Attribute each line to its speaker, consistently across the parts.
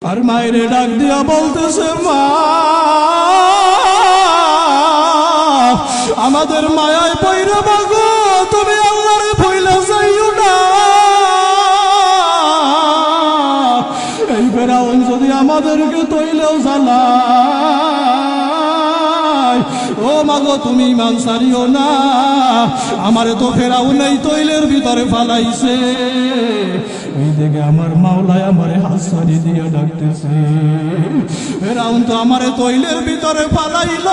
Speaker 1: আর মায়েরে ডাক দিয়া বলতেছে, মা আমাদের মায়ায় পয়রা মাগো, তুমি আল্লাহরে ভুইলা যাইও না। এই ফেরাউন যদি আমাদেরকে তৈলেও জ্বালায়, ও মাগো তুমি ইমান ছাড়িও না। আমারে তো ফেরাউন এই তৈলের ভিতরে ফালাইছে। এই দেখে আমার মাওলায় আমারে হাসানি দিয়া ডাকতেছে, ফেরাউন তো আমারে তৈলের ভিতরে ফালাইল,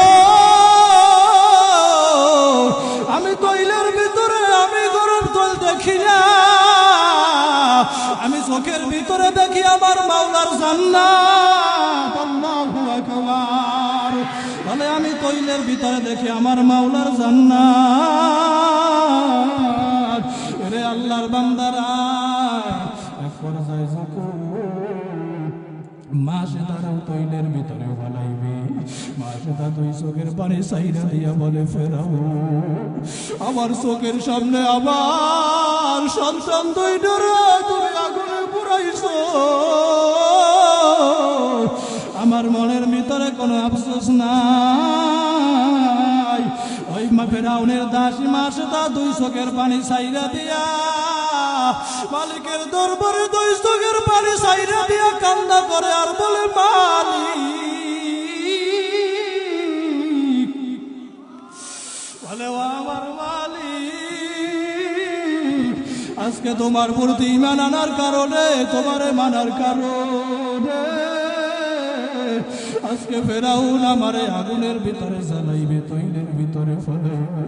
Speaker 1: আমি তৈলের ভিতরে আমি গরম তৈল দেখি না, আমি চোখের ভিতরে দেখি আমার মাওলার জান্নাত। আল্লাহু আকবার। বলে আমি তৈলের ভিতরে দেখি আমার মাওলার জান্নাত। রে আল্লাহর বান্দারা, এক পর্যায়ে যখন মা সে তারাও তৈলের ভিতরে ভালাইবে, মা সে তা দুই চোখের পানি চাইরা দিয়া বলে, ফেরাউন আমার চোখের সামনে আমার সন্তান দুইটারে তুমি আগুনে পুরাইছো, আমার মনের ভিতরে কোনো আফসোস নাই। ওই মা ফেরাউনের দাসী মা সে তা দুই চোখের পানি চাইরা দিয়া মালিকের দরবারে দুই চোখের পানি চাইরা দিয়া কান্না করে আর বলে, মালিক, বলে ও আমার মালিক, আজকে তোমার প্রতি ঈমান আনার কারণে, তোমারে মানার কারণে আজকে ফেরাউন আমারে আগুনের ভিতরে জ্বালাইবে, তৈলের ভিতরে ফেলাইবে।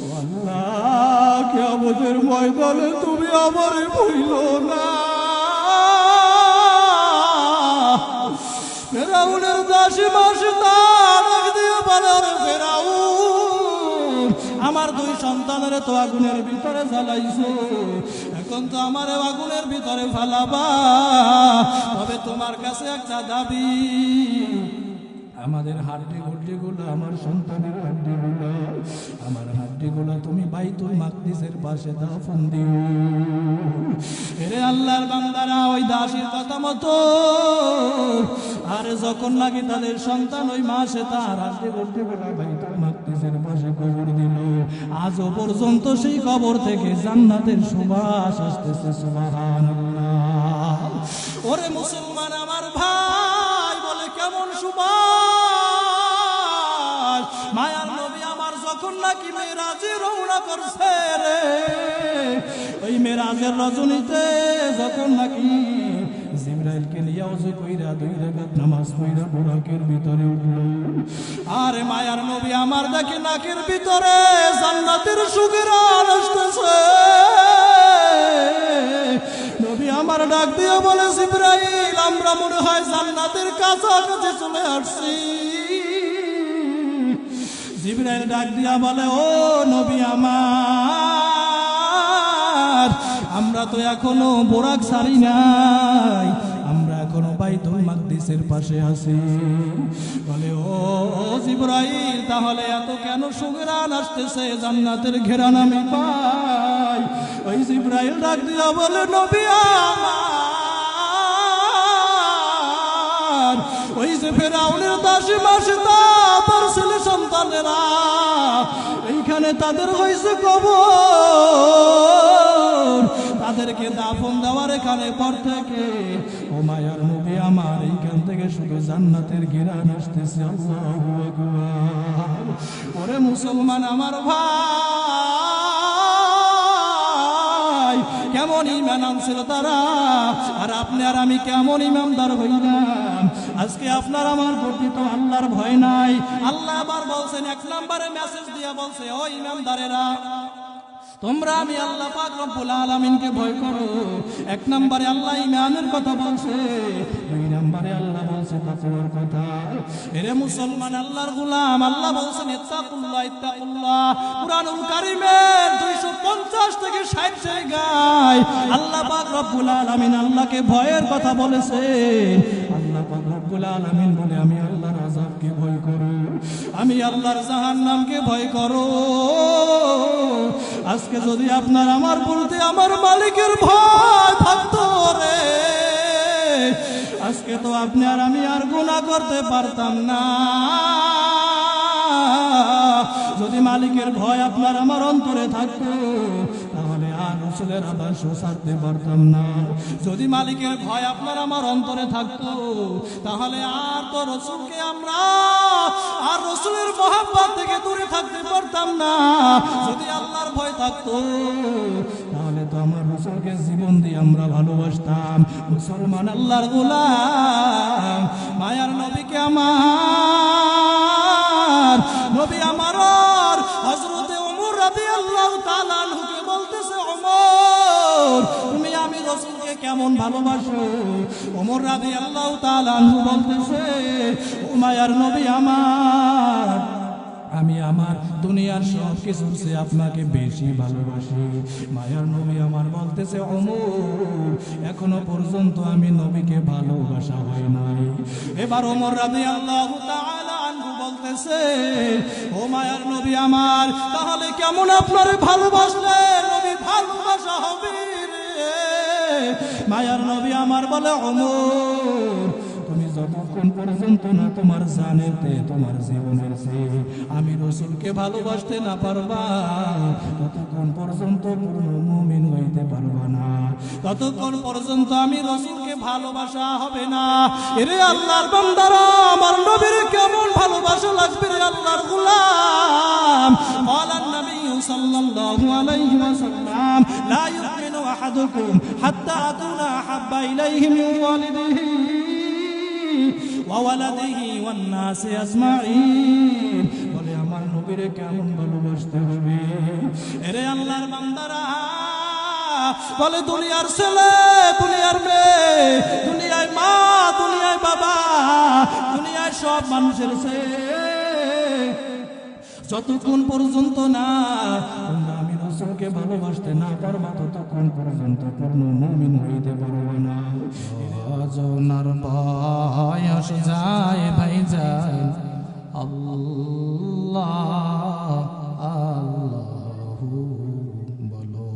Speaker 1: ও আল্লাহ, কিয়ামতের ময়দানে তুমি আমারে ভুইলো না। ফেরাউনের দাসী মাসে তার দিয়ে বলে, ফেরাউন আমার দুই সন্তানের তো আগুনের ভিতরে জ্বালাইছো, এখন তো আমার আগুনের ভিতরে ফালাবা, তবে তোমার কাছে একটা দাবি, আমাদের হাড্ডিগুলো, আমার সন্তানের হাড্ডিগুলো, আমার হাড্ডিগুলো তুমি বাইতুল মাকদিসের পাশে দাফন দিও। এরে আল্লাহর বান্দারা, ওই দাসীর কথা মতো আর যখন নাকি তাদের সন্তান ওই মাসে তার হাড্ডিগুলো বাইতুল মাকদিসের পাশে কবর দিল, আজও পর্যন্ত সেই কবর থেকে জান্নাতের সুবাস আসতেছে। সুবহানাল্লাহ। ওরে মুসলমান আমার ভাই, বলে কেমন সুবাস! মায়ার নবী আমার যখন নাকি মেরাজে রওনা করছে রে, ওই মেরাজের রজনীতে যখন নাকি জিবরাইলকে নিয়ে ওযু কইরা 2 রাকাত নামাজ পড়া বুরাকের ভিতরে উঠল, আরে মায়ার নবী আমার দেখে নাকের ভিতরে জান্নাতের সুগরান আসতেছে। নবী আমার ডাক দিয়ে বলে, জিবরাইল আমরা মনে হয় জান্নাতের কাছাকাছি চলে আসছি। জিবরাইল ডাক দিয়া বলে, ও নবী আমার, আমরা তো এখনো বোরাক ছাড়ি নাই, আমরা এখনো বাইতুল মাকদিসের পাশে আছি। বলে, ও জিবরাইল তাহলে এত কেন সুগরান আসতেছে, জান্নাতের ঘেরান আমি পাই? ওই জিবরাইল ডাক দিয়া বলে, নবী আমার, ওই যে ফেরাউনের দাসী মাসে তার ছেলে সন্তানেরা এইখানে তাদের হয়েছে কবর, তাদেরকে দাফন দেওয়ার এখানে পর থেকে ও মায়ার নবী আমার এইখান থেকে শুধু জান্নাতের ঘেরান আসতেছে। আল্লাহু আকবার। ওরে মুসলমান আমার ভাই, কেমন ঈমান আনছিল তারা, আর আপনি আর আমি কেমন ঈমানদার হইলাম। আজকে আপনার আমার প্রতি তো আল্লাহর ভয় নাই। আল্লাহ আবার বলছেন, 1 নম্বরে মেসেজ দিয়া বলছে, ও ঈমানদারেরা তোমরা আমি আল্লাহ পাক রব্বুল আলামিনকে ভয় করো। 1 নম্বরে আল্লাহ ঈমানের কথা বলছে, 2 নম্বরে আল্লাহ বলছে তাকওয়ার কথা। এরে মুসলমান আল্লাহর গোলাম, আল্লাহ বলছেন ইত্তাকুল্লাহ ইত্তাকুল্লাহ। কুরআনুল কারীমের 250 থেকে 60 জায়গায় আল্লাহ পাক রব্বুল আলামিন আল্লাহকে ভয়ের কথা বলেছে। আল্লাহ পাক রব্বুল আলামিন বলে, আমি আল্লাহর আযাবকে ভয় করো, আমি আল্লাহর জাহান্নামকে ভয় করো। আজকে যদি আপনার আমার প্রতি আমার মালিকের ভয় থাকতো রে, আজকে তো আপনি আর আমি আর গুনাহ করতে পারতাম না। যদি মালিকের ভয় আপনার আমার অন্তরে থাকতো তাহলে আর রাসূলের আদর্শ ছাড়তে পারতাম না। যদি মালিকের ভয় আপনার আমার অন্তরে থাকতো তাহলে আর তো রাসূলকে আমরা আর রাসূলের মহব্বত থেকে দূরে থাকতে পারতাম না। যদি আল্লাহর ভয় থাকতো তাহলে তো আমার রাসূলকে জীবন দিয়ে আমরা ভালোবাসতাম। মুসলমান আল্লাহর গোলাম মায়ার নবীকে আমার নবী আমার হযরতে ওমর রাদিয়াল্লাহু তাআলা আনহুকে বলতেছে, ওমর তুমি আমি রাসূলকে কেমন ভালোবাসো? ওমর রাদিয়াল্লাহু তাআলা আনহু বলতেছে, ও মায়ার নবী আমার, আমি আমার দুনিয়ার সব কিছুর চেয়ে আপনাকে বেশি ভালোবাসি। মায়ার নবী আমার বলতেছে, ওমর এখনো পর্যন্ত আমি নবীকে ভালোবাসা হয় নাই। এবার ওমর রাদিয়াল্লাহু তাআলা আনহু বলতেছে, ও মায়ার নবী আমার, তাহলে কেমন আপনারে ভালোবাসলে নবী ভালোবাসা হবে রে? মায়ার নবী আমার বলে, ওমর তুমি যতক্ষণ পর্যন্ত না তোমার জানেতে তোমার জীবনের চেয়ে আমি রাসূলকে ভালোবাসতে না পারবা ততক্ষণ পর্যন্ত পূর্ণ মুমিন হইতে পারবা না, ততক্ষণ পর্যন্ত আমি রাসূলকে ভালোবাসা হবে না। এরে আল্লাহর বান্দারা, আমার নবীর কেমন ভালোবাসা লাগবে রে আল্লাহর গোলাম। বলেন নবী সাল্লাল্লাহু আলাইহি ওয়াসাল্লাম, লা ইউমিনু আহাদুকুম হাত্তা আকুনা হাব্বা ইলাইহি মিন ওয়ালিদিহি ওয়ালাদিহি ওয়ান নাস আজমাইন। বলে আমার নবীরে কেমন ভালোবাসতে হবে? এরে আল্লাহর বান্দারা, বলে দুনিয়ার ছেলে, দুনিয়ার মেয়ে, দুনিয়ায় মা, দুনিয়ায় বাবা, দুনিয়ায় সব মানুষের চেয়ে যতক্ষণ পর্যন্ত না আমি রাসূলকে ভালোবাসতে না পারবা ততক্ষণ পর্যন্ত পূর্ণ মুমিন হইতে পারবো না।
Speaker 2: জনার বয়স যায় ভাই যায়, আল্লাহ আল্লাহু বলো,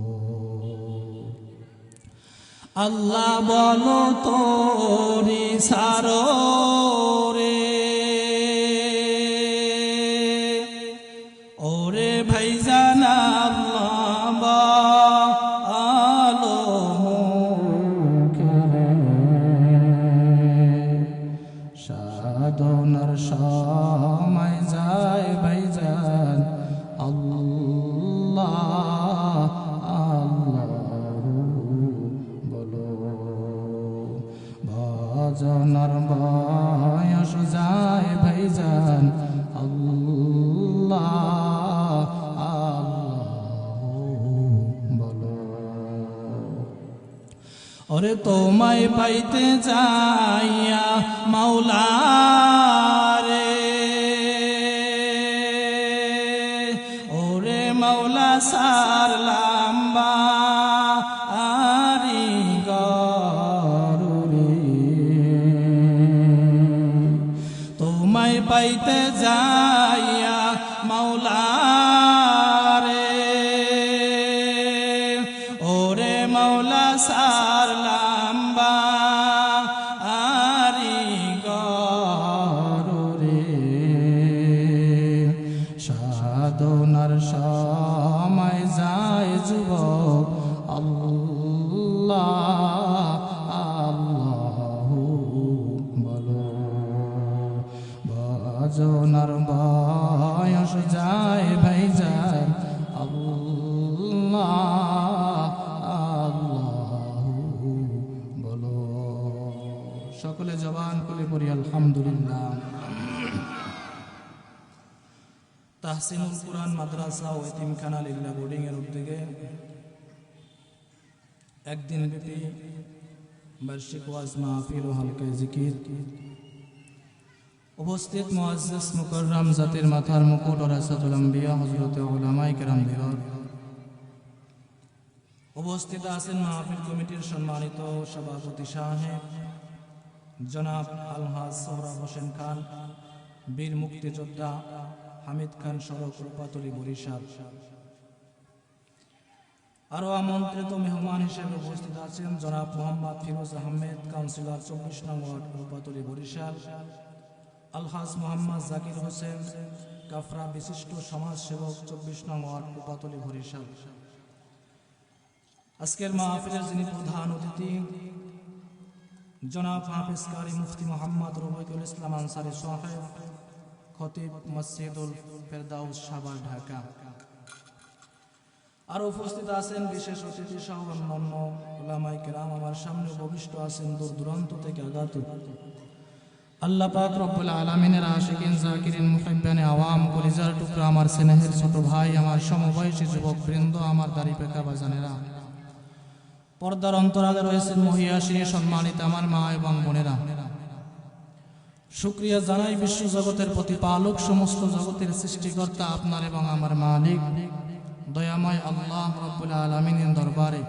Speaker 1: আল্লাহ বলো তোরি সারো রে, ওরে ভাইজান আল্লাহ আলো
Speaker 2: সাধনার সময় যায় ভাইজান, আল্লাহ আল্লাহু বলো, ভজনার বয়স যায় ভাইজান, আল্লাহ আল্লাহু বলো।
Speaker 1: ওরে তোমায় পাইতে যাইয়া মাওলা রে, ওরে মাওলা সারলাম বাড়ি গরুরে, তোমায় পাইতে যাইয়া মাওলা রে, ওরে মাওলা সারলাম বাড়ি গরুরে,
Speaker 2: সাধনার সময় যায় যুবক, আল্লাহ আল্লাহু বলো, ভজনার বয়স যায় ভাই যায়, আল্লাহ আল্লাহু বলো। সকলে জবান খুলে পড়ি আলহামদুলিল্লাহ।
Speaker 1: তাহসিনুল কুরআন মাদ্রাসা ও এতিমখানা লিল্লাহ বোর্ডিং এর উদ্যোগে একদিন ব্যাপী বার্ষিক ওয়াজ মাহফিল ও হালকা জিকির, উপস্থিত মুআজ্জিজ মুকাররম জাতির মাথার মুকুট ও রাসাতুল আম্বিয়া হযরত উলামায়ে কেরাম দিগর, উপস্থিত আছেন মাহফিল কমিটির সম্মানিত সভাপতি সাহেব জনাব আলহাজ সোহরাব হোসেন খান, বীর মুক্তিযোদ্ধা হামিদ খান সড়ক রূপাতলী বরিশাল,
Speaker 2: আরো আমন্ত্রিত মেহমান হিসেবে উপস্থিত আছেন জনাব মোহাম্মদ ফিরোজ আহমেদ, কাউন্সিলর 24 নং ওয়ার্ড, রূপাতলী, বরিশাল। আলহাজ মোহাম্মদ জাকির হোসেন কাফরা, বিশিষ্ট সমাজসেবক, 24 নং ওয়ার্ড, রূপাতলী, বরিশাল। আজকের মাহফিলের যিনি প্রধান অতিথি জনাব হাফেজ কারি মুফতি মোহাম্মদ রবিউল ইসলাম আনসারী সাহেব, খতিব মসজিদুল ফেরদাউস, সাভার, ঢাকা। আর উপস্থিত আছেন বিশেষ অতিথি সহ অন্যান্য উলামায়ে কেরাম। আমার সামনে উপবিষ্ট আছেন দূর দূরান্ত থেকে আগত আল্লাহ পাক রব্বুল আলামিনের আশিকিন, জাকিরিন, মুহিব্বানে আওয়াম, কলিজার টুকরা, আমার স্নেহের ছোট ভাই, আমার সমবয়সী যুবক বৃন্দ, আমার দাড়ি পেকা বাজানেরা, পর্দার অন্তরালে রয়েছেন মহিয়াসিনী সম্মানিত আমার মা এবং বোনেরা, শুকরিয়া জানাই বিশ্ব জগতের প্রতিপালক, সমস্ত জগতের সৃষ্টিকর্তা আপনার এবং আমার মালিক দয়াময় আল্লাহ রব্বুল আলামিনের দরবারে,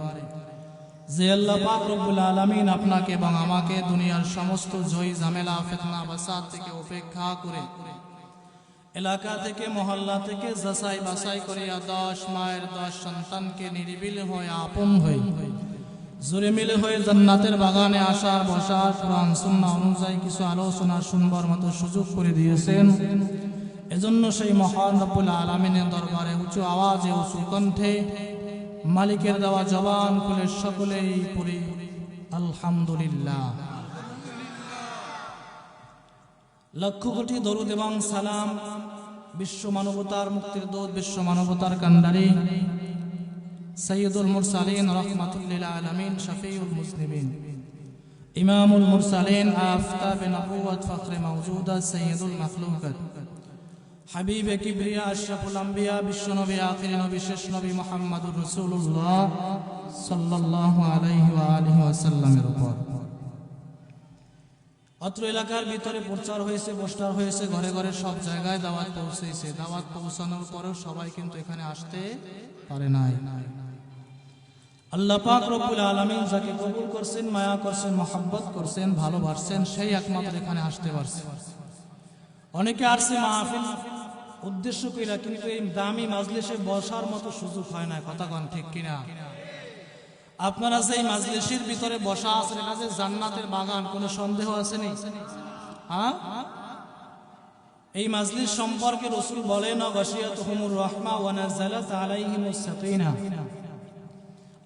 Speaker 2: যে আল্লাহ পাক রব্বুল আলামিন আপনাকে এবং আমাকে দুনিয়ার সমস্ত জয় ঝামেলা, ফিতনা, বাসাদ থেকে উপেক্ষা করে, এলাকা থেকে, মহল্লা থেকে যাচাই বাছাই করিয়া 10 মায়ের 10 সন্তানকে নিরিবিলি হয়ে, আপন হয়ে, জুড়ে মিলে হয়ে জান্নাতের বাগানে আসার, বসার, কোরআন সুন্নাহ অনুযায়ী কিছু আলোচনা শুনবার মতো সুযোগ করে দিয়েছেন। এজন্য সেই মহান রব্বুল আলামিনের দরবারে উঁচু আওয়াজে, উঁচু কণ্ঠে, মালিকের দেওয়া জবান খুলে সকলেই পড়ি আলহামদুলিল্লাহ। লক্ষ কোটি দরুদ এবং সালাম বিশ্ব মানবতার মুক্তির দূত, বিশ্ব মানবতার কান্ডারি সাইয়্যিদুল মুরসালিন, রাহমাতুল লিল আলামিন, শাফিউল মুজনিবিন, ইমামুল মুরসালিন, আফতাবে নবুয়ত, ফখরে মাওজুদাত, সাইয়্যিদুল মাখলুকাত, হাবিবে কিবরিয়া, আশরাফুল আম্বিয়া, বিশ্বনবী, আখির নবী, শেষ নবী মুহাম্মদুর রাসূলুল্লাহ সাল্লাল্লাহু আলাইহি ওয়া আলিহি ওয়াসাল্লামের উপর। অত্র এলাকার ভিতরে প্রচার হয়েছে, পোস্টার হয়েছে, ঘরে ঘরে সব জায়গায় দাওয়াত পৌঁছেছে। দাওয়াত পৌঁছানোর পরেও সবাই কিন্তু এখানে আসতে পারে নাই। আল্লাহ পাক রব্বুল আলামিন যাকে কবুল করছেন, মায়া করছেন, মহব্বত করছেন, ভালোবাসছেন, সেই একমাত্র এখানে আসতে পারছে। অনেকে আসছে মাহফিল উদ্দেশ্য কইরা, কিন্তু এই দামি মাজলিসে বসার মতো সুযোগ হয় না। কথা কোন ঠিক কিনা? আপনারা সেই মাজলিসের ভিতরে বসা আছেন, এটা যে জান্নাতের বাগান, কোনো সন্দেহ আছে নি? হ্যাঁ, এই মাজলিস সম্পর্কে রাসূল বলেন, গাশিয়াতুহুমুর রাহমা ওয়া নাযালাত আলাইহিমুস সাকিনা।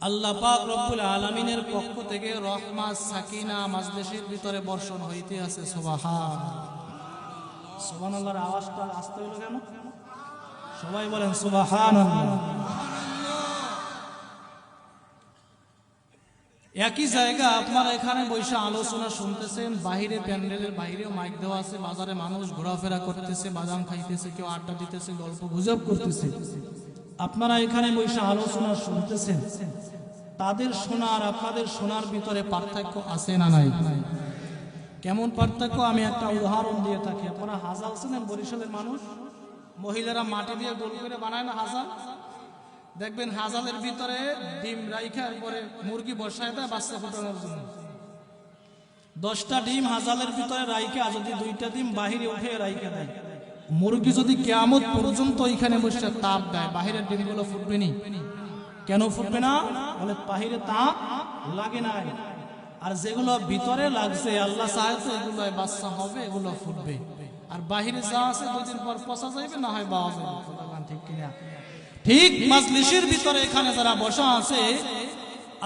Speaker 2: আল্লাহ পাক রব্বুল আলামিনের পক্ষ থেকে রহমত, সাকিনা মাজলিসের ভিতরে বর্ষণ হইতে আছে। সুবহানাল্লাহর আওয়াজটা আসতে হলো কেন? সবাই বলেন সুবহানাল্লাহ। একই জায়গা আপনারা এখানে বসে আলোচনা শুনতেছেন, বাহিরে প্যান্ডেলের বাইরেও মাইক দেওয়া আছে, বাজারে মানুষ ঘোরাফেরা করতেছে, বাদাম খাইতেছে, কেউ আড্ডা দিতেছে, গল্প গুজব করতেছে। আপনারা এখানে বসে আলোচনা শুনতেছেন, তাদের শোনা আর আপনাদের শোনার ভিতরে পার্থক্য আছে না নাই? কেমন পার্থক্য? আমি একটা উদাহরণ দিয়ে থাকি। আপনারা হাজাল চেনেন? বরিশালের মানুষ, মহিলারা মাটি দিয়ে গোল করে বানায় না হাজাল? দেখবেন হাজালের ভিতরে ডিম রাইখার পরে মুরগি বসায় দেয় বাচ্চা ফোটানোর জন্য। 10টা ডিম হাজালের ভিতরে রাইখা, যদি 2টা ডিম বাহিরে উঠে রাইখা দেয়, মুরগি যদি কিয়ামত পর্যন্ত এখানে বসে তাপ দেয়, বাহিরের ডিমগুলো ফুটবে নি। কেন ফুটবে না? বলে বাহিরে তাপ লাগে না। আর যেগুলো ভিতরে লাগছে, আল্লাহ চায় তো এগুলো বাচ্চা হবে, এগুলো ফুটবে। আর বাহিরে যা আছে 2 দিন পর পচা যাবে, না হয় বাওয়া যাবে। ঠিক কিনা? ঠিক মাজলিসের ভিতরে এখানে যারা বসা আছে,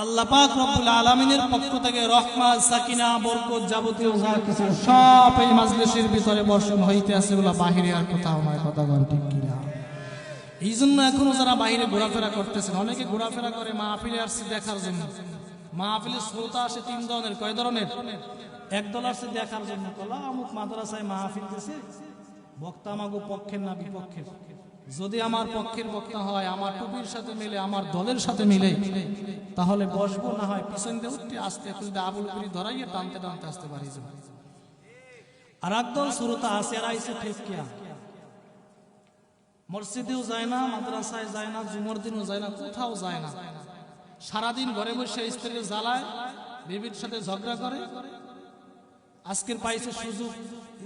Speaker 2: আল্লাহ পাক রব্বুল আলামিনের পক্ষ থেকে রহমত, সাকিনা, বরকত, যাবতীয় যা কিছু সব এই মাজলিসের ভিতরে বর্ষণ হইতে আছে, এগুলো বাহিরে আর কোথাও নয়। কথা বল ঠিক কিনা? এই জন্য এখনো যারা বাহিরে ঘোরাফেরা করতেছেন, অনেকে ঘোরাফেরা করে মাহফিলে আসছে দেখার জন্য। মাহফিলের শ্রোতা আসে 3 ধরনের। কয় ধরনের? এক দল আসছে দেখার জন্য, কলা অমুক মাদ্রাসায় মাহফিল দিছে, বক্তা আমাগো পক্ষের না বিপক্ষের। যদি আমার পক্ষের বক্তা হয়, আমার টুপির সাথে মিলে, আমার দলের সাথে মিলে, তাহলে বসবো, না হয় পিছন দিয়ে উঠতে আসতে আবুল করি ধরাইয়ে টানতে টানতে আসতে পারি। আর একদল শ্রোতা আছে, এরা আইছে ঠেকিয়া, মসজিদেও যায় না, মাদ্রাসায় যায় না, জুমার দিনও যায় না, কোথাও যায় না। সারাদিন ঘরে বসে স্ত্রীকে জ্বালায়, বিবির সাথে ঝগড়া করে। আজকের পাইছে সুযোগ,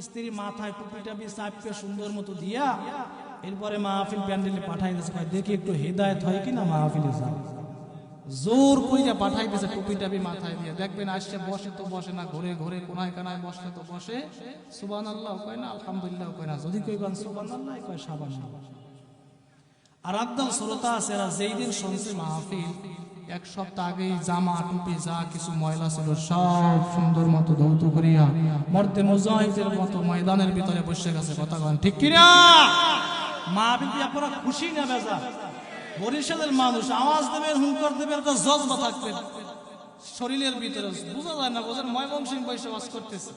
Speaker 2: স্ত্রী মাথায় টুপি টাপি চাপকে সুন্দর মতো দিয়া এরপরে মাহফিল প্যান্ডেলে পাঠাই দিয়েছে, দেখি একটু হেদায়েত হয় কিনা, মাহফিলে যাও। জোর কইরা পাঠাইতেছে টুপি টাপি মাথায় দিয়ে, দেখবেন আসছে বসে তো বসে না, ঘুরে ঘুরে কোনায় কানায় বসলে তো বসে, সুবহানাল্লাহ কয় না, আলহামদুলিল্লাহ কয় না, যদি কইবেন সুবহানাল্লাহ কয় সাবান। আর আব্দুল শ্রোতা আছে, এরা যেই দিন শুনছে মাহফিল, এক সপ্তাহ আগেই জামা টুপি যা কিছু ময়লা ছিল সব সুন্দর মতো ধৌত করিয়া মর্দে মুজাহিদের মতো ময়দানের ভিতরে বসে গেছে। কথা বলেন ঠিক কিনা?
Speaker 1: মাহফিল কি আপনারা খুশি না বেজা? বরিশালের মানুষ আওয়াজ দেবেন, হুঙ্কার দেবেন, একটা জজবা থাকবে
Speaker 2: শরীরের ভিতরে, বোঝা যায় না, বোঝেন ময়মনসিং বসে ওয়াজ করতেছে।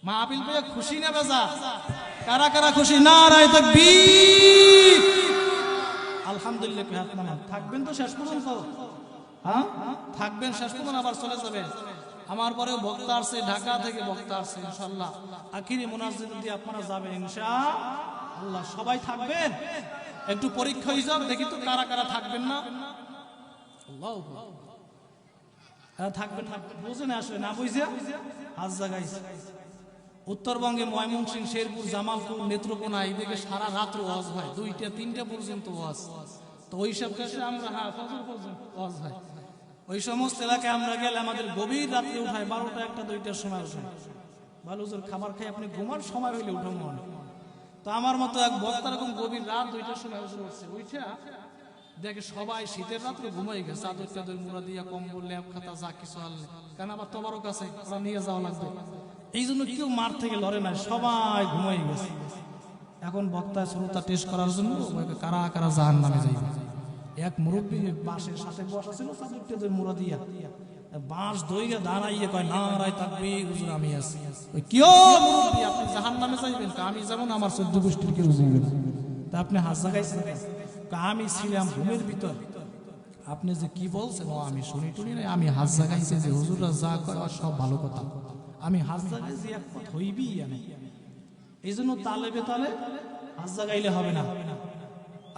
Speaker 2: মাহফিল পেয়ে খুশি না বেজা?
Speaker 1: কারা কারা খুশি? নারায়ে তাকবীর। আলহামদুলিল্লাহ কে হাত নামান। থাকবেন তো শেষ পর্যন্ত? হ্যাঁ
Speaker 2: থাকবেন শেষ পর্যন্ত, আবার চলে যাবেন। আমার পরেও বক্তা আসছে, ঢাকা থেকে বক্তা আসছে, ইনশাআল্লাহ
Speaker 1: আখিরি মুনাজ্জিম দিয়ে আপনারা যাবেন ইনশাআল্লাহ। সবাই থাকবেন?
Speaker 2: একটু পরীক্ষা হিসাব দেখি তো কারা কারা থাকবেন না। আল্লাহু আকবার।
Speaker 1: হ্যাঁ থাকবেন, বুঝে না আসলে না বুঝে হাত জাগাইছে। উত্তরবঙ্গে ময়মনসিংহ, শেরপুর, জামালপুর, নেত্রকোনা এইদিকে সারা রাত্র ওয়াজ হয়, 2টা 3টা পর্যন্ত ওয়াজ। তো ওই সব দেশে আমরা ফজর পর্যন্ত ওয়াজ হয়। ওই সমস্ত এলাকায় আমরা গেলে আমাদের গভীর রাত্রে উঠায়, 12টা 1টা 2টার সময় উঠে। ভালো হুজুর খাবার খাই আপনি ঘুমার সময় হইলে উঠো মনে। তো আমার মতো এক বক্তা এরকম গভীর রাত 2টার সময় উঠছে, উঠা দেখে সবাই শীতের রাত্রে ঘুমাই গেছে, চাদর চাদর মুড়া দিয়া, কম্বল ল্যাপ খাতা যা কিছু আনলে, কেন আবার তোমারও কাছে ওরা নিয়ে যাওয়া লাগবে। এই জন্য কেউ মাঠ থেকে লড়ে না, সবাই ঘুমাই গেছে। এখন বক্তা শ্রোতা টেস্ট করার জন্য
Speaker 2: কারা কারা জাহান্নামে যাইবে।
Speaker 1: এক মুরব্বী বাঁশের সাথে বসা ছিল, চাদর চাদর মুড়া দিয়া, বাঁশ দইয়া দাঁড়াইয়ে কয় নারায়ে তাকবীর, হুজুর আমি আছি।
Speaker 2: ওই কিও মুরব্বী, আপনি জাহান্নামে যাইবেন? আমি যেমন আমার 14 গোষ্ঠীর কেউ যাইবে না।
Speaker 1: তা আপনি হাত জাগাইছেন? আমি ছিলাম ঘুমের ভিতর।
Speaker 2: আপনি যে কি বলছেন ও আমি শুনি টুনি নাই, আমি হাত জাগাইছি যে হুজুররা যা কয় সব ভালো কথা।
Speaker 1: আমি হাত জাগাইছি, এক কথা হইবি আমি। এই জন্য তালে বেতালে হাত জাগাইলে হবে না।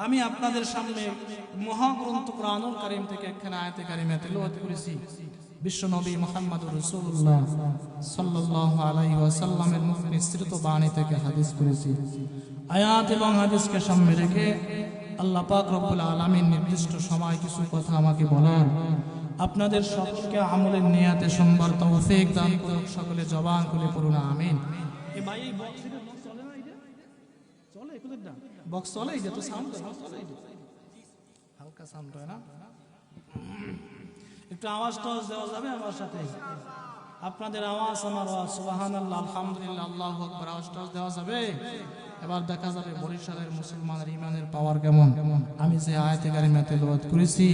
Speaker 1: আমি আপনাদের সামনে মহাগ্রন্থ কুরআনুল কারীম থেকে একখানা আয়াতে কারিমা তেলাওয়াত করেছি। বিশ্বনবী মুহাম্মদুর রাসূলুল্লাহ সাল্লাল্লাহু আলাইহি ওয়াসাল্লামের মুখ নিঃসৃত বাণী থেকে হাদিস করেছি। আয়াত এবং হাদিসকে সামনে রেখে আল্লাহ পাক রব্বুল আলামিন নির্দিষ্ট সময় কিছু কথা আমাকে বলার, আপনাদের সকলকে আমলের নিয়াতে শুনবার তৌফিক দান করুক। সকলে জবান খুলে পড়ুন আমিন। এ ভাই এই বক্স চলে না? এটা চলে? কোথায় না বক্স চলে? এটা তো সাউন্ড চলে, হালকা সাউন্ড হয় না? একটু আওয়াজ টাওয়াজ দেওয়া যাবে আমার সাথে? আপনাদের আওয়াজ আমার আওয়াজ, সুবহানাল্লাহ, আলহামদুলিল্লাহ, আল্লাহু আকবার, আওয়াজ টাওয়াজ দেওয়া যাবে? এবার দেখা যাবে বরিশালের মুসলমানের ইমানের পাওয়ার কেমন। আমি যে আয়াতে কারিমা তেলাওয়াত করেছি,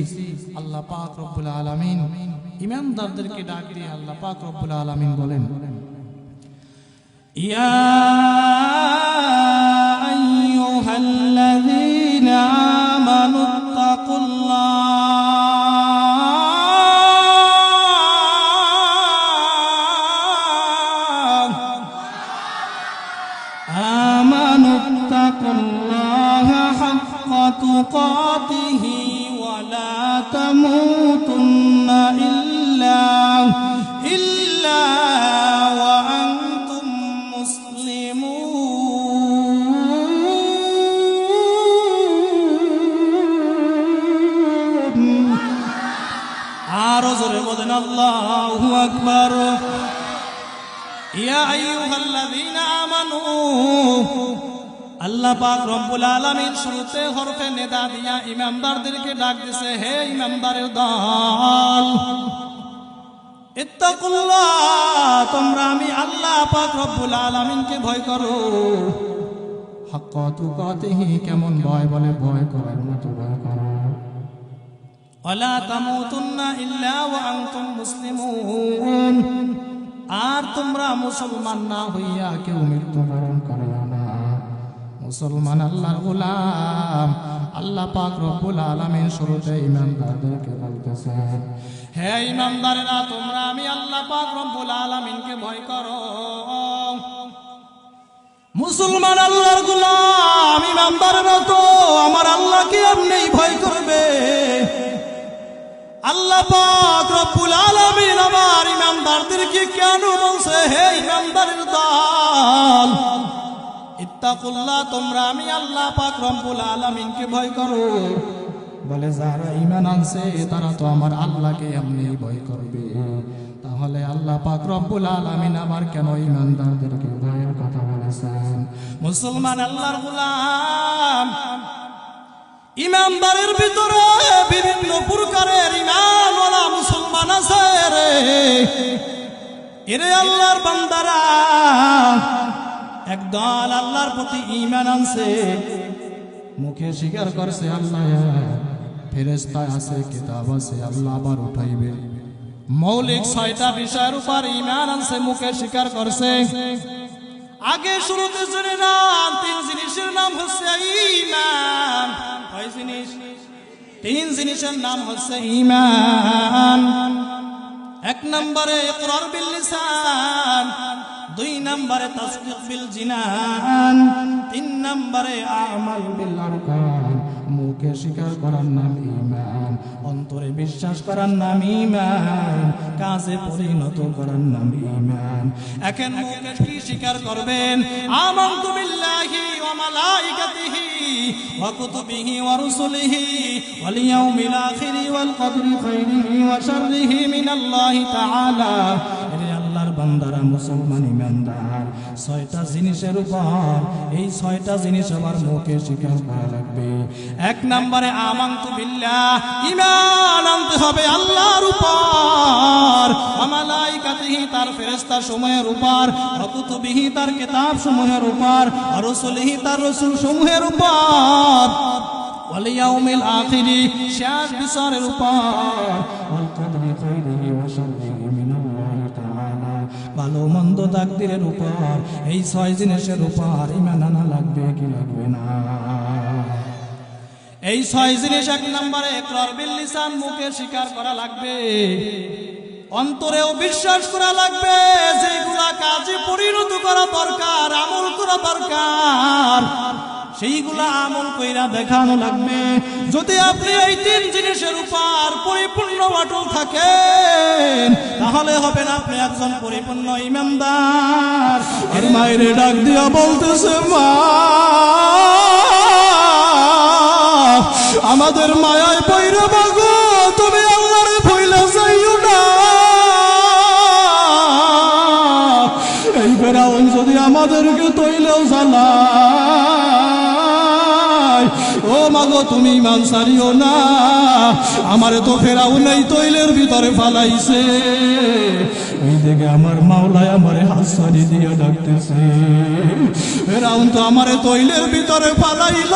Speaker 1: আল্লাহ পাক রব্বুল আলামিন ইমানদারদেরকে ডাক দিয়ে আল্লাহ পাক রব্বুল আলামিন বলেন, ইয়া আইয়ুহাল্লাযীনা আমানুত্তাকুল্লাহ হাক্কা তুকাতিহি ওয়া লা তামুতুন্না ইল্লা ওয়া আনতুম মুসলিমুন। আরো জোরে বলেন আল্লাহু আকবার। ইয়া আইয়ুহাল্লাযীনা আমানু, আল্লাহ পাক রব্বুল আলামিন শুরুতে হরফে নেদা দিয়া ইমানদারদেরকে ডাক দিছে, হে ইমানদারের দল, ইত্তাকুল্লাহ, তোমরা আমি আল্লাহ পাক রব্বুল আলামিনকে ভয় করো। হাক্কা তুকাতিহি, কেমন ভয়? বলে ভয় করার মতো ভয় করো। ওয়ালা তামুতুন্না ইল্লা ওয়া আনতুম মুসলিমুন, আর তোমরা মুসলমান না হইয়া কেউ মৃত্যুবরণ করো না। মুসলমান আল্লাহর গোলাম। আল্লাহ পাক রব্বুল আলামিন শুরুতে ইমানদারদেরকে বলতেছেন, হে ইমানদারেরা, তোমরা আমি আল্লাহ পাক রব্বুল আলামিনকে ভয় করো। মুসলমান আল্লাহর গোলাম, ইমানদারেরা তো আমার আল্লাহকে আপনি ভয় করবে। আল্লাহ পাক রব্বুল আলামিন আমার ইমানদারদেরকে কেন বলছে, হে ইমানদারের দল, ইত্তাকুল্লাহ, তোমরা আমি আল্লাহ পাক রব্বুল আলামিনকে ভয় করো।
Speaker 2: বলে যারা ঈমান আনছে তারা তো আমার আল্লাহকে এমনি ভয় করবে, তাহলে আল্লাহ পাক রব্বুল আলামিন আবার কেন ঈমানদারদেরকে ভয়ের কথা বলেছেন? মুসলমান আল্লাহর গোলাম, ঈমানদারের ভিতরে বিভিন্ন প্রকারের ঈমানওয়ালা মুসলমান আছে রে। এরে আল্লাহর বান্দারা, একদল আল্লাহর প্রতি ঈমান আনছে, মুখে স্বীকার করছে আল্লাহ ফেরেশতা আছে, কিতাব আছে, আল্লাহ আবার উঠাইবে। মৌলিক 6টা বিষয়ের উপর ঈমান আনছে, মুখে স্বীকার করছে। আগে শুরুতে জেনে নাম 3 জিনিসের নাম হচ্ছে ঈমান। কয় জিনিস? 3 জিনিসের নাম হচ্ছে ঈমান। 1 নম্বরে ইকরার বিল লিসান, 2 নম্বরে তাসদীক বিল জিনান, 3 নম্বরে আমাল বিল আরকান। মুখে স্বীকার করার নাম ঈমান, অন্তরে বিশ্বাস করার নাম ঈমান, কাজে পরিণত করার নাম ঈমান। এখন মুখে কি স্বীকার করবেন? আমানতু বিল্লাহি ওয়া মালাইকাতিহি ওয়া কুতুবিহি ওয়া রুসুলিহি ওয়াল ইয়াউমিল আখিরি ওয়াল কদরি খাইরিহি ওয়া শাররিহি মিনাল্লাহি তাআলা। এরে আল্লাহর বান্দারা, মুসলমান ঈমানদার, 6টা জিনিসের উপর, এই 6টা জিনিস আমার মুখে স্বীকার করা লাগবে। 1 নম্বরে আমানতু বিল্লাহ, ঈমান আনতে হবে আল্লাহর উপর, ওয়া মালাইকাতিহি তার ফেরেশতা সমূহের উপর, ওয়া কুতুবিহি তার কিতাব সমূহের উপর, ওয়া রুসুলিহি তার রাসূল সমূহের উপর, ওয়াল ইয়াউমিল আখিরি শেষ বিচারের উপর, ওয়াল কদরি খাইরিহি ওয়া শাররিহি মিনাল্লাহি তাআলা, ভালো মন্দ তাকদীরের উপর। এই 6 জিনিসের উপর ঈমান আনা লাগবে কি লাগবে না? এই 6 জিনিস। 1 নম্বরে ইকরার বিল লিসান, মুখে স্বীকার করা লাগবে, অন্তরেও বিশ্বাস করা লাগবে, যেগুলা কাজে পরিণত করা দরকার, আমল করা দরকার, সেইগুলা আমল কইরা দেখানো লাগবে। যদি আপনি এই 3 জিনিসের উপর পরিপূর্ণ অটল থাকেন, তাহলে হবেন আপনি একজন পরিপূর্ণ ঈমানদার। আর মায়ের ডাক দিয়া বলতেছে, মা আমাদের মায়ায় পয়রা মাগো, তুমি আল্লাহরে ভুইলা যাইও না। এই ফেরাউন যদি আমাদেরকে তৈলেও জ্বালায়, ও মাগো তুমি ঈমান ছাড়িও না। আমারে তো ফেরাউন এই তৈলের ভিতরে ফালাইছে। এই দিকে আমার মাওলায় আমারে হাসারি দিয়া ডাকতেছে, ফেরাউন তো আমারে তৈলের ভিতরে ফালাইল,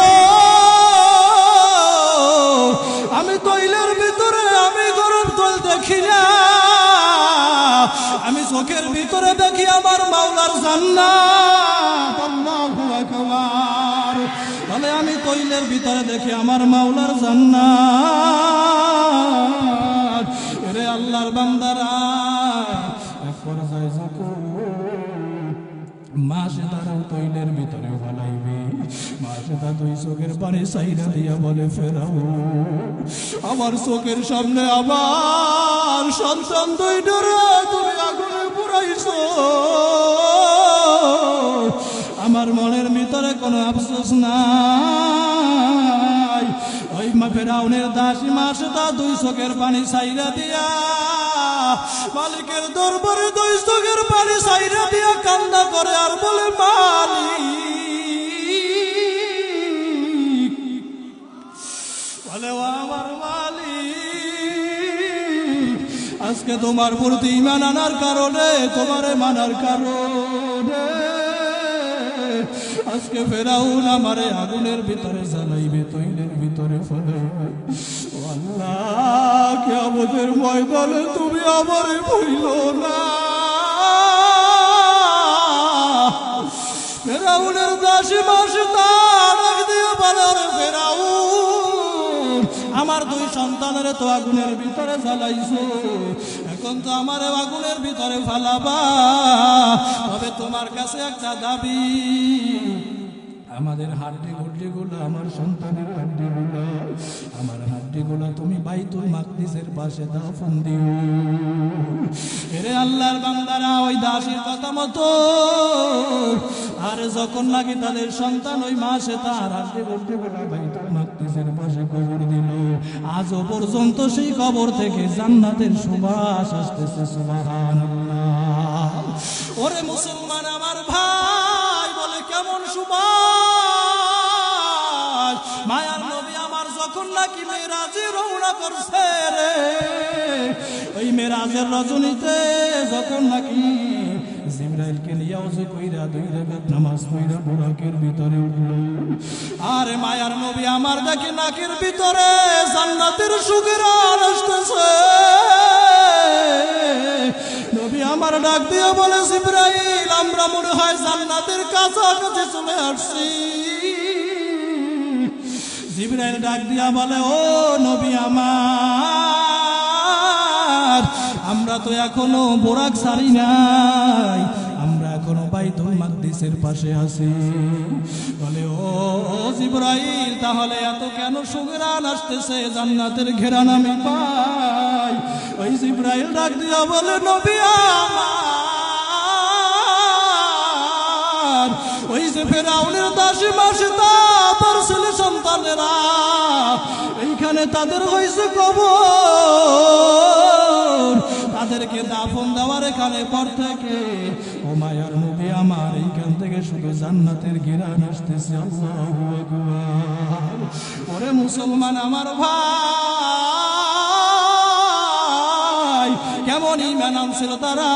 Speaker 2: আমি তৈলের ভিতরে, আমি গরম তৈল দেখি না, আমি চোখের ভিতরে দেখি আমার মাওলার জান্নাত। আল্লাহু আকবার। তাহলে আমি তৈলের ভিতরে দেখি আমার মাওলার জান্নাত। এরে আল্লাহর বান্দারা, এক পর্যায়ে যখন মা সে তারাও তৈলের ভিতরে ভালাইবে, মা সে তা 2 চোখের পানি চাইরা দিয়া বলে, ফেরাউন আমার চোখের সামনে আমার সন্তান 2টারে তুমি আগুনে পুরাইছো, আমার মনের ভিতরে কোনো আফসোস নাই। ওই মা ফেরাউনের দাসী মা সে তা 2 চোখের পানি চাইরা দিয়া মালিকের দরবারে 2 চোখের পানি চাইরা দিয়া কান্না করে আর বলে, মালিক, বলে ও আমার মালিক, আজকে তোমার প্রতি ঈমান আনার কারণে, তোমারে মানার কারণে আজকে ফেরাউন আমারে আগুনের ভিতরে জ্বালাইবে, তৈলের ভিতরে ফেলাইবে। ও আল্লাহ, কিয়ামতের ময়দানে তুমি আমারে ভুইলো না। ফেরাউনের দাসী মাসে তার দিয়ে বলার, ফেরাউন আমার 2 সন্তানের তো আগুনের ভিতরে জ্বালাইছো, এখন তো আমার আগুনের ভিতরে ফালাবা, তবে তোমার কাছে একটা দাবি, আমাদের হাড্ডিগুলো, আমার সন্তানের হাড্ডিগুলো, আমার হাড্ডিগুলো তুমি বাইতুল মাকদিসের পাশে দাফন দিও। এরে আল্লাহর বান্দারা, ওই দাসীর কথা মতো
Speaker 1: আর যখন নাকি তাদের সন্তান ওই মাসে তার হাতে বলতে বলে বাইতুল মাকদিসের পাশে কবর দিল, আজও পর্যন্ত সেই কবর থেকে জান্নাতের সুবাস আসতেছে। সুবহানাল্লাহ। ওরে মুসলমান আমার ভাই, বলে কেমন সুবাস! মায়ার নবী আমার যখন নাকি মেরাজে রওনা করছে রে, ওই মেরাজের রজনীতে যখন নাকি জিবরাইলকে নিয়ে ওযু কইরা 2 রাকাত নামাজ পড়া বুরাকের ভিতরে উঠল, আর মায়ার নবী আমার দেখে নাকের ভিতরে জান্নাতের সুগরান আসতেছে। নবী আমার ডাক দিয়ে বলে, জিবরাইল, আমরা মনে হয় জান্নাতের কাছাকাছি চলে আসছি। জিবরাইল ডাক দিয়া বলে, ও নবী আমার, আমরা তো এখনো বোরাক ছাড়ি নাই, আমরা এখনো বাইতুল মাকদিসের পাশে আছি। বলে, ও জিবরাইল, তাহলে এত কেন সুগরান আসতেছে, জান্নাতের ঘেরান আমি পাই? ওই জিবরাইল ডাক দিয়া বলে, নবী আমার, ওই যে ফেরাউনের দাসী মাসে তার ছেলে সন্তানেরা, এইখানে তাদের হয়েছে কবর, তাদেরকে দাফন দেওয়ার এখানে পর থেকে ও মায়ার নবী আমার এইখান থেকে শুধু জান্নাতের ঘিরান আসতেছে। আল্লাহু আকবার। ওরে মুসলমান আমার ভাই, কেমন ঈমান আনছিল তারা,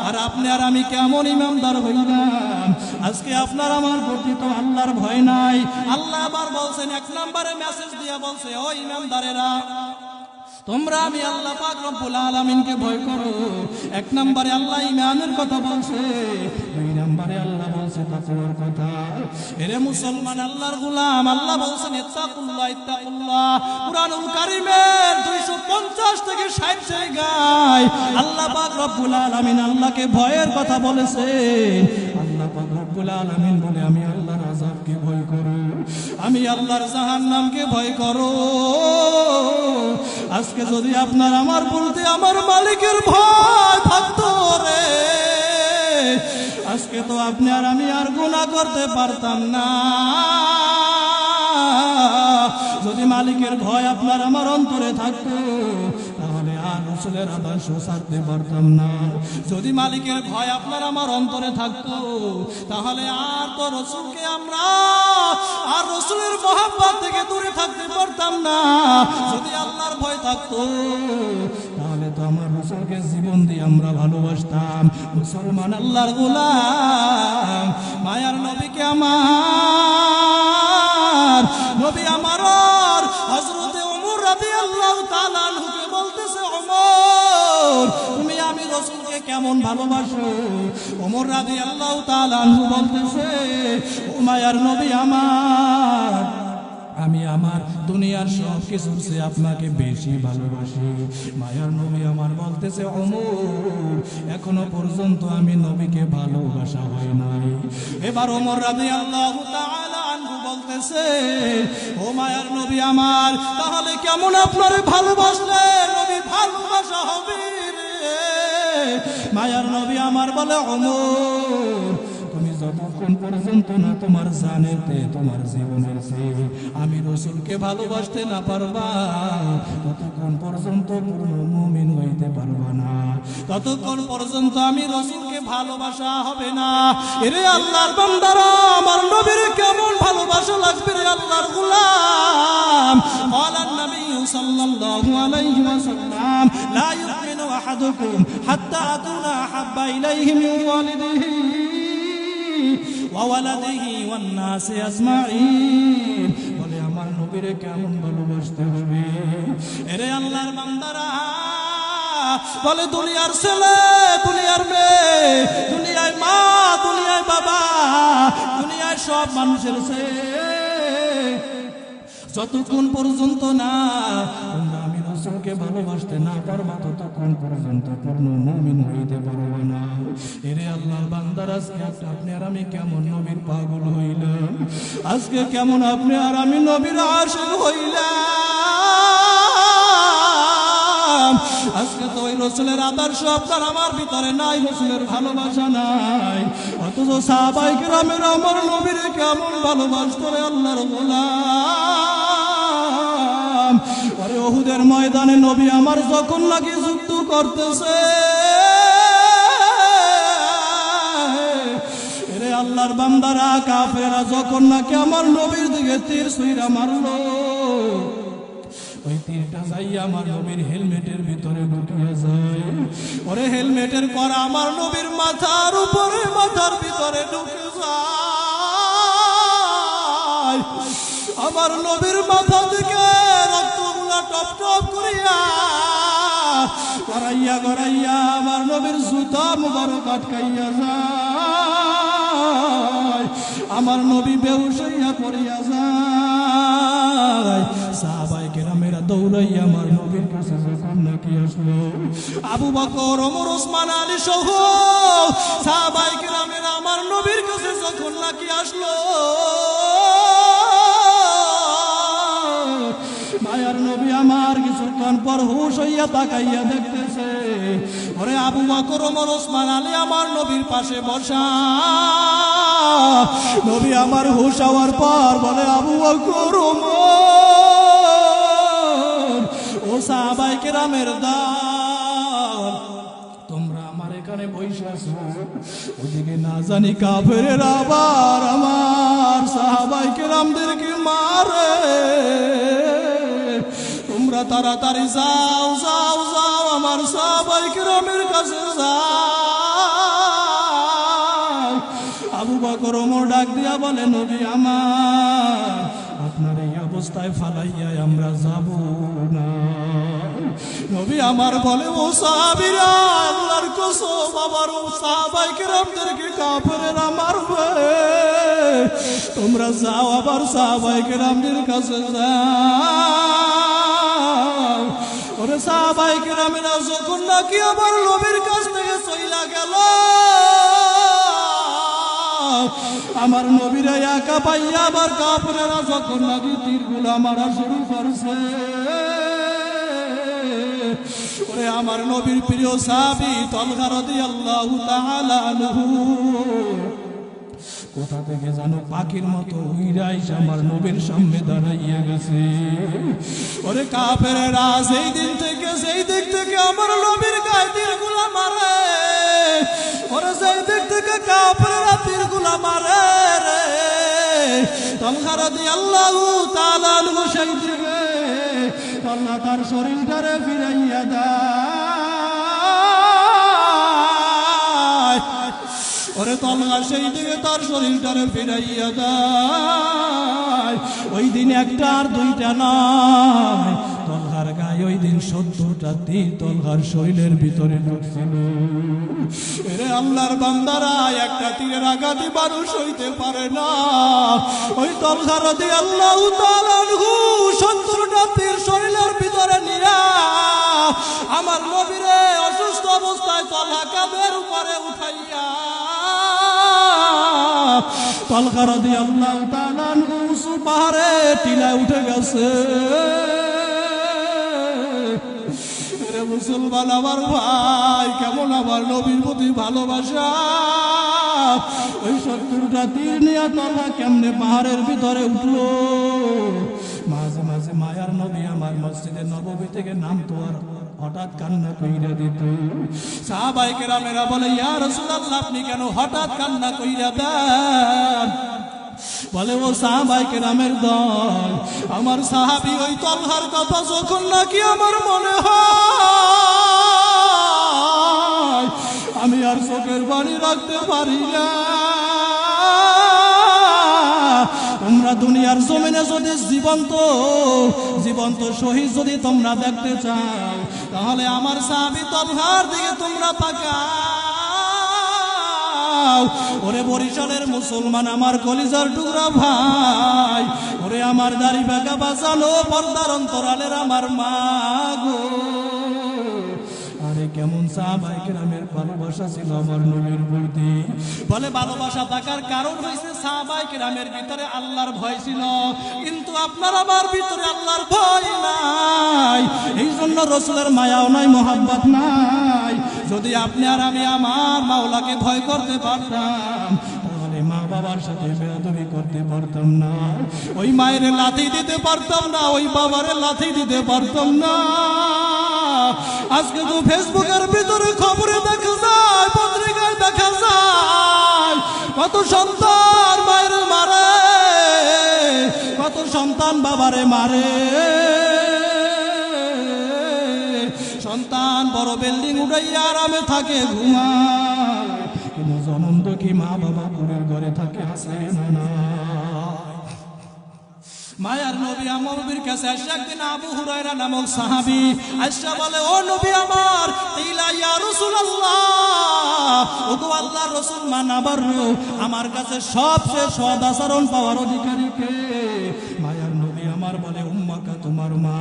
Speaker 1: আর আপনি আর আমি কেমন ঈমানদার হইলাম। আজকে আপনার আমার প্রতি তো আল্লাহর ভয় নাই। আল্লাহ আবার বলছেন, 1 নম্বরে মেসেজ দিয়া বলছে, ও ঈমানদারেরা, তোমরা আমি আল্লাহ পাক রব্বুল আলামিনকে ভয় করো। 1 নম্বরে আল্লাহ ঈমানের কথা বলছে, 2 নম্বরে আল্লাহ বলছে তাকওয়ার কথা। এরে মুসলমান আল্লাহর গোলাম, আল্লাহ বলছেন ইত্তাকুল্লাহ ইত্তাকুল্লাহ। কুরআনুল কারীমের 250 থেকে 60 জায়গায় আল্লাহ পাক রব্বুল আলামিন আল্লাহকে ভয়ের কথা বলেছে। আল্লাহ পাক রব্বুল আলামিন বলে, আমি আল্লাহর আযাবকে ভয় করো, আমি আল্লাহর জাহান্নামকে ভয় করো। আজকে যদি আপনার আমার বলতে আমার মালিকের ভয় থাকতো রে, আজকে তো আপনি আর আমি আর গুনাহ করতে পারতাম না। যদি মালিকের ভয় আপনার আমার অন্তরে থাকতো, তাহলে আর রাসূলের আদর্শ ছাড়তে পারতাম না। যদি মালিকের ভয় আপনার আমার অন্তরে থাকতো, তাহলে আর তো রাসূলকে আমরা আর রাসূলের মহব্বত থেকে দূরে থাকতে পারতাম না। যদি আল্লাহর ভয় থাকতো, তাহলে তো আমার রাসূলকে জীবন দিয়ে আমরা ভালোবাসতাম। মুসলমান আল্লাহর গোলাম, মায়ার নবীকে আমার নবী আমার হযরতে ওমর রাদিয়াল্লাহু তাআলা আনহুকে বলতেছে, ওমর, তুমি আমি রাসূলকে কেমন ভালোবাসো? ওমর রাদিয়াল্লাহু তাআলা আনহু বলতেছে, ও মায়ার নবী আমার, আমি আমার দুনিয়ার সব কিছুর চেয়ে আপনাকে বেশি ভালোবাসি। মায়ার নবী আমার বলতেছে, ওমর, এখনো পর্যন্ত আমি নবীকে ভালোবাসা হয় নাই। এবার ওমর রাদিয়াল্লাহু তাআলা আনহু বলতেছে, ও মায়ার নবী আমার, তাহলে কেমন আপনারে ভালোবাসলে নবী ভালোবাসা হবে রে? মায়ার নবী আমার বলে, ওমর, তুমি যতক্ষণ পর্যন্ত না তোমার জানেতে তোমার জীবনের চেয়ে আমি রাসূলকে ভালোবাসতে না পারবা, ততক্ষণ পর্যন্ত পূর্ণ মুমিন হইতে পারবা না, ততক্ষণ পর্যন্ত আমি রাসূলকে ভালোবাসা হবে না। এরে আল্লাহর বান্দারা, আমার নবীর কেমন ভালোবাসা লাগবে রে আল্লাহর গোলাম। ক্বালান নবী সাল্লাল্লাহু আলাইহি ওয়াসাল্লাম, লা ইউমিনু আহাদুকুম হাত্তা আকুনা আহাব্বা ইলাইহি মিন ওয়ালিদিহি ওয়ালাদিহি ওয়ান নাসি আজমাইন। বলে আমার নবীরে কেমন ভালোবাসতে হবে। এরে আল্লাহর বান্দারা, বলে দুনিয়ার ছেলে, দুনিয়ার মেয়ে, দুনিয়ায় মা, দুনিয়ায় বাবা, দুনিয়ায় সব মানুষের চেয়ে যতক্ষণ পর্যন্ত না তোমরা আমি রাসূলকে ভালোবাসতে না পারবা, ততক্ষণ পর্যন্ত পূর্ণ মুমিন হইতে পারবে না। এরে আল্লাহর বান্দারা, আজকে আপনি আর আমি কেমন নবীর পাগল হইলাম, আজকে কেমন আপনি আর আমি নবীর আশিক হইলাম। আজকে তো ওই রাসূলের আদর্শ আপনার আমার ভিতরে নাই, রাসূলের ভালোবাসা নাই, অথচ সাহাবায়ে কেরামের আমার নবীরে কেমন ভালোবাসতো রে আল্লাহর গোলাম। আরে উহুদের ময়দানে নবী আমার যখন নাকি যুদ্ধ করতেছে, রে আল্লাহর বান্দারা কাফেররা যখন নাকি আমার নবীর দিকে তীর ছুঁইরা মারলো, ওই তীরটা যাই আমার নবীর হেলমেটের ভিতরে ঢুকিয়ে যায়। ওরে হেলমেটের করা আমার নবীর মাথার উপরে, মাথার ভিতরে ঢুকে যায়। আমার নবীর মাথা থেকে রক্তগুলা টপ টপ করিয়া গড়াইয়া গড়াইয়া আমার নবীর জুতা মুবারক আটকাইয়া যায়। আমার নবী বেহুশ হইয়া পড়িয়া যায়। সাহাবায়ে কেরামেরা দৌড়াইয়া আমার নবীর কাছে যখন নাকি আসলো, আবু বকর, ওমর, ওসমান, আলী সহ সাহাবায়ে কেরামেরা আমার নবীর কাছে যখন নাকি আসলো, মায়ার নবী আমার কিছুক্ষণ পর হুঁশ হইয়া তাকাইয়া দেখতেছে, ওরে আবু বকর, ওমর, ওসমান, আলী আমার নবীর পাশে বসা। নবী আমার হুঁশ হওয়ার পর বলে, আবু বকর, ওমর, ও সাহাবায়ে কেরামের দল, তোমরা আমার এখানে বসে আছো, ওদিকে না জানি কাফেরেরা আবার আমার সাহাবায়ে কেরামদেরকে মারে। তোমরা তাড়াতাড়ি যাও যাও যাও, আমার সাহাবায়ে কেরামের কাছে যাও। আবু বকর, ওমর ডাক দিয়া বলে, নবী আমার, আপনার এই অবস্থায় ফালাইয়া আমরা যাব না। নবী আমার বলে, ও সাহাবীরা, আল্লাহর কসম, আবার ও সাহাবায়ে কেরামদেরকে কাফেররা মারবে, তোমরা যাও, আবার সাহাবায়ে কেরামদের কাছে যাও। ওরে সাহাবায়ে কেরামেরা যখন নাকি আবার নবীর কাছ থেকে চইলা গেল, আমার নবীরা একা পাইয়া আবার কাফেররা যখন নাকি তীরগুলা মারা শুরু করছে, ওরে আমার নবীর প্রিয় সাহাবী তালহা রাদিয়াল্লাহু তাআলা আনহু কোথা থেকে জানো পাখির মতো উইরা এসে আমার নবীর সামনে দাঁড়াইয়া গেছে। ওরে কাফেররা সেই দিক থেকে আমার নবীর গায়ে তীরগুলা মারে, ওরে সেই দিক থেকে কাফেররা তীরগুলা মারে রে। তালহা রাদিয়াল্লাহু তাআলা আনহু সেই দিকে আল্লাহ তার শরীরটারে ফিরাইয়া দেয়। ওরে তালহা সেই দিকে তার শরীরটারে ফিরাইয়া দেয়। ওই দিন একটা আর দুইটা নয়, তালহার গায়ে ওই দিন 70টা তীর তালহার শরীরের ভিতরে ঢুকছিল। এরে আল্লাহর বান্দারা, একটা তীরের আঘাতে মানুষ হইতে পারে না। ওই তালহা রাদিয়াল্লাহু তাআলা আনহু 70টা তীর শরীরের ভিতরে নিয়া আমার নবীরে অসুস্থ অবস্থায় তালহা কাঁধের উপরে উঠাইয়া তালহা রাদিয়াল্লাহু তাআলা আনহু উঁচু পাহাড়ে টিলায় উঠে গেছে। মুসলমান আমার ভাই, কেমন আমার নবীর প্রতি ভালোবাসা। ওই 70টা তীর নিয়ে তালহা কেমনে পাহাড়ের ভিতরে উঠলো। মাঝে মাঝে মায়ার নবী আমার মসজিদে নববী থেকে নামতো আর হঠাৎ কান্না কইরা দিত। সাহাবায়ে কেরামেরা বলে, ইয়া রাসূলুল্লাহ, আপনি কেন হঠাৎ কান্না কইরা দেন? বলে, ও সাহাবায়ে কেরামের দল, আমার সাহাবী ওই তালহার কথা যখন নাকি আমার মনে হয়, আমি আর চোখের পানি রাখতে পারি না। তোমরা দুনিয়ার জমিনে যদি জীবন্ত শহীদ যদি তোমরা দেখতে চাও, তাহলে আমার সাহাবী তালহার দিকে তোমরা তাকাও। ওরে বরিশালের মুসলমান, আমার কলিজার টুকরা ভাই, ওরে আমার দাড়ি বাঁকা বাঁচানো পর্দার অন্তরালের আমার মা গো। আরে কেমন সাহাবায়ে কেরামের ভালোবাসা ছিল আমার নবীর প্রতি। বলে, ভালোবাসা থাকার কারণ হইছে সাহাবায়ে কেরামের ভিতরে আল্লাহর ভয় ছিল, কিন্তু আপনার আমার ভিতরে আল্লাহর ভয় নাই। এই জন্য রাসূলের মায়াও নাই, মোহাব্বত নাই। যদি আপনি আর আমি আমার মাওলাকে ভয় করতে পারতাম, তাহলে মা বাবার সাথে বেয়াদবি করতে পারতাম না, ওই মায়ের লাথি দিতে পারতাম না, ওই বাবার লাথি দিতে পারতাম না। আজকে তো ফেসবুকের ভিতরে খবরে দেখা যায়, পত্রিকায় দেখা যায়, কত সন্তান মায়ের মারে, কত সন্তান বাবারে মারে। সন্তান বড় বিল্ডিং উঠাইয়া আরামে থাকে, ঘুমায়, কিন্তু জনম তো কি মা বাবা পুরের ঘরে থাকে, আছে না? মায়ার নবী আমার নবীর কাছে আসে একদিন আবু হুরায়রা নামক সাহাবী আয়েশা বলে, ও নবী আমার, ইলা ইয়া রাসূলুল্লাহ, ও গো আল্লাহর রাসূল, মানাবার আমার কাছে সবচেয়ে সৎ আচরণ পাওয়ার অধিকারী কে? মায়ার নবী আমার বলে, উম্মাকা, তোমার মা।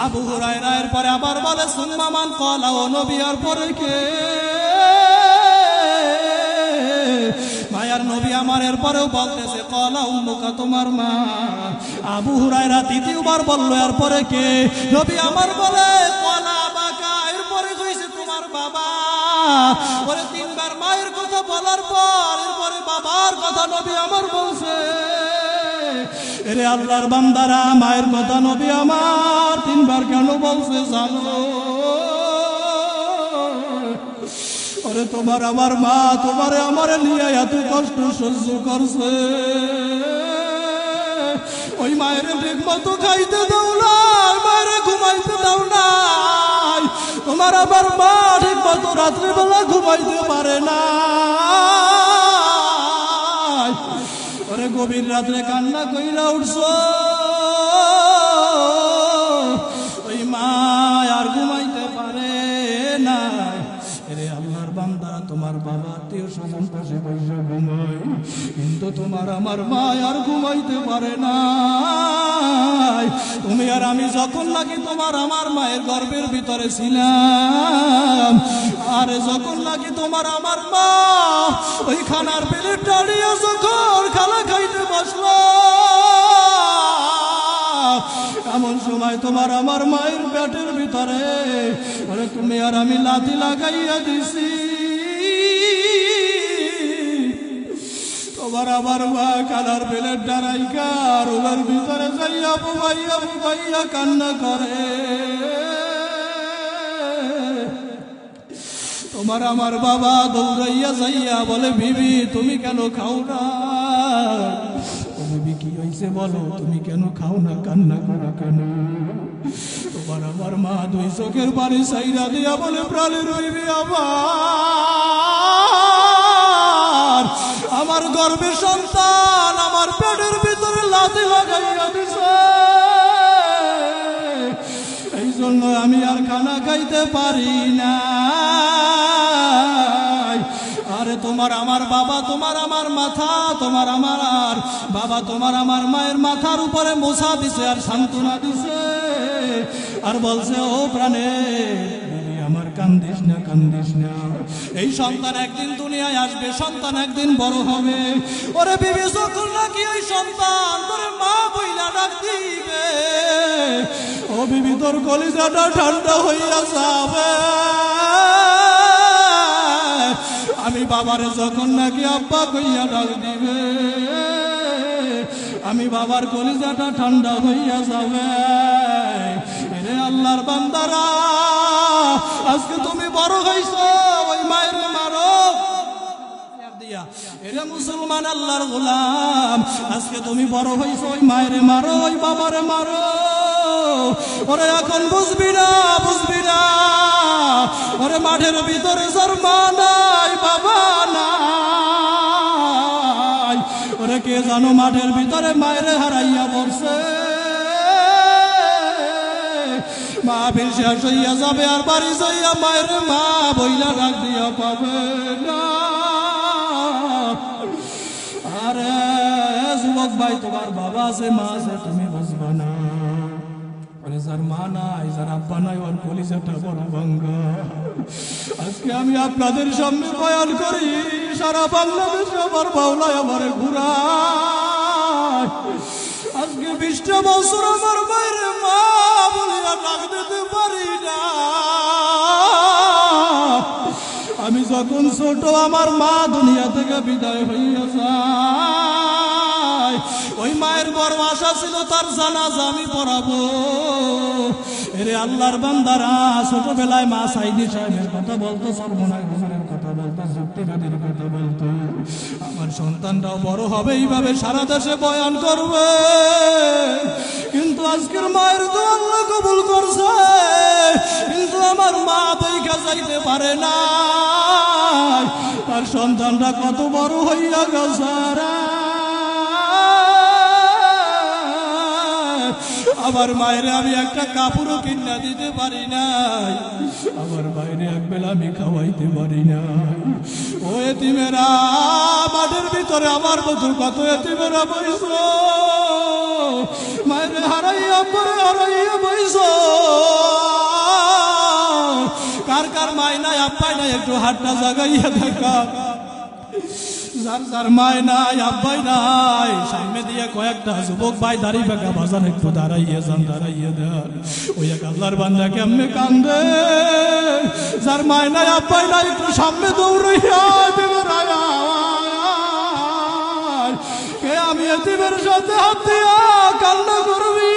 Speaker 1: আবু হুরায়রা এর পরে আবার বলে, সুম্মা মান? ক্বালা, ও নবী আর পরে কে? মায়ার নবী আমার এর পরেও বলতেছে, ক্বালা উম্মুকা, তোমার মা। আবু হুরায়রা দ্বিতীয়বার বলল, এর পরে কে? নবী আমার বলে, ক্বালা আবাকা, এর পরে কইছে তোমার বাবা। পরে তিনবার মায়ের কথা বলার পর এরপরে বাবার কথা নবী আমার বলছে। এরে আল্লাহর বান্দারা, মায়ের কথা নবী আমার তিনবার কেন বলছে জানো? ওরে তোমার আমার মা তোমারে আমারে নিয়ে এত কষ্ট সহ্য করছে, ওই মায়ের ঠিক মতো খাইতে দাও নাই, মায়ের ঘুমাইতে দাও নাই, তোমার আবার মা ঠিক মতো রাত্রিবেলা ঘুমাইতে পারে না। ওরে গভীর রাত্রে কান্না কইরা উঠছো, ওই মা আর ঘুমাইতে পারে না। এরে আল্লাহর বান্দারা, তোমার বাবা আত্মীয় স্বজন পাশে বসে ঘুমায়, কিন্তু তোমার আমার মা আর ঘুমাইতে পারে না। তুমি আর আমি যখন নাকি তোমার আমার মায়ের গর্ভের ভিতরে ছিলাম, আর যখন নাকি তোমার আমার মা ওই খানার প্লেট দাঁড়িয়ে যখন খানা খাইতে বসলো, এমন সময় তোমার আমার মায়ের পেটের ভিতরে তুমি আর আমি লাথি লাগাইয়া দিছি। তোমার আমার মা খানার প্লেট দাঁড়াইকা রুমের ভিতরে যাইয়া বুবাইয়া বুবাইয়া কান্না করে। তোমার আমার বাবা দৌড়াইয়া যাইয়া বলে, বিবি তুমি কেন খাও না? বিবি কি হয়েছে বলো, তুমি কেন খাও না, কান্না করো কেন? তোমার আমার মা দুই চোখের পানি সাইরা দিয়া বলে, প্রাণের বিবি আমার গর্ভে সন্তান আমার পেটের ভিতরে লাথি লাগাইয়া দিছে, এই জন্য আমি আর খানা খাইতে পারি না। আরে তোমার আমার বাবা, তোমার আমার মাথা, তোমার আমার আর বাবা তোমার আমার মায়ের মাথার উপরে মোছা দিছে আর সান্ত্বনা দিছে, আর বলছে, ও প্রাণে আমার কান্দিস না, কান্দিস না, এই সন্তান একদিন দুনিয়ায় আসবে, সন্তান একদিন বড় হবে। ওরে বিবি যখন নাকি এই সন্তান তোরে মা বইলা ডাক দিবে, ও বিবি তোর কলিজাটা ঠান্ডা হইয়া যাবে। আমি বাবারে যখন নাকি আব্বা কইয়া ডাক দিবে, আমি বাবার কলিজাটা ঠান্ডা হইয়া যাবে। এরে আল্লাহর বান্দারা, আজকে তুমি বড় হইছো, ওই মায়ের মারো দিয়া। এরে মুসলমান আল্লাহর গোলাম, আজকে তুমি বড় হইছো, ওই মায়ের মারো, ওই বাবারে মারো। ওরে এখন বুঝবি না, বুঝবি না, ওরে মাঠের ভিতরে যার মা নাই, বাবা নাই, ওরে কে জানো মাঠের ভিতরে মায়ের হারাইয়া বলছে। মা ফির শেষ হইয়া যাবে, আর বাড়ি যাইয়া মায়ের মা বইলা ডাক দিয়া পাবে না। আরে যুবক ভাই, তোমার বাবা আছে, মা আছে, তুমি বুঝবা না। যার মা নাই, যার আব্বা নাই, ওর কলিজাটা বড় ভাঙ্গা। আজকে আমি আপনাদের সামনে বয়ান করি, সারা বাংলাদেশে আমার বাউলায় আমার ঘুরায়। আজকে 20টা বছর আমার মায়ের মা বলিয়া ডাক দিতে পারি না। আমি যখন ছোট আমার মা দুনিয়া থেকে বিদায় হইয়া যায়, ওই মায়ের বড় আশা ছিল তার জানাজা আমি পড়াবো। এরে আল্লাহর বান্দারা, ছোটবেলায় মা সাইদি সাহেবের কথা বলতো, সর্বনাশ হুজুরের কথা বলতো, যুক্তিবাদীর কথা বলতো। আমার সন্তানটাও বড় হবে এইভাবে সারা দেশে বয়ান করবে। কিন্তু আজকের মায়ের তো আল্লাহ কবুল করছে, কিন্তু আমার মা দেখা যাইতে পারে না। তার সন্তানটা কত বড় হইয়া গেছে। আমার মায়ের আমি একটা কাপড়ও কিনা দিতে পারি নাই, আমার বাইরে এক বেলা আমি খাওয়াইতে পারি না। ও এতিমেরা, মাঠের ভিতরে আমার মতো কত এতিমেরা বইস, মায়ের হারাইয়া পরে হারাইয়া বইস। কার কার মায় নাই আব্বাই নাই একটু হাতটা জাগাইয়া দেখা। যার যার মায় নাই আব্বাই নাই, সামনে দিয়ে কয়েকটা যুবক ভাই দাড়ি বাঁকা বাজান একটু দাঁড়াইয়া যান, দাঁড়াইয়া দেন। ওই এক আল্লাহর বান্দা কেমনে কান্দে। যার মায় নাই আব্বাই নাই একটু সামনে দৌড়াইয়া কে আমি এতিমের সাথে হাত দিয়া কান্না করবি।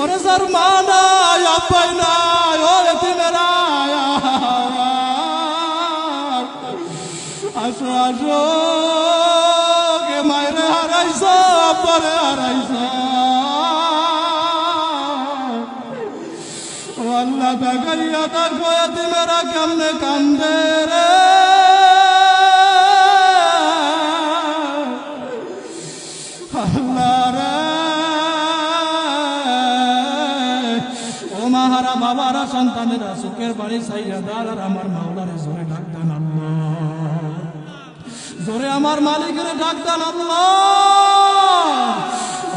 Speaker 1: ওরে যার মা নাই আব্বাই নাই, ও এতিমেরা আসো আসো, কে মায়েরে হারাইছ, আব্বারে হারাইছ। ও আল্লাহ তাকাইয়া দেখো এতিমেরা কেমনে কান্দে রে। আল্লাহ রে, ও মাহারা বাবারা সন্তানেরা সুখের বাড়ি সাইয়া দার, আর আমার মাওলারে জোরে ডাক দেন আল্লাহ, জোরে আমার মালিকের ডাক দেন আল্লাহ।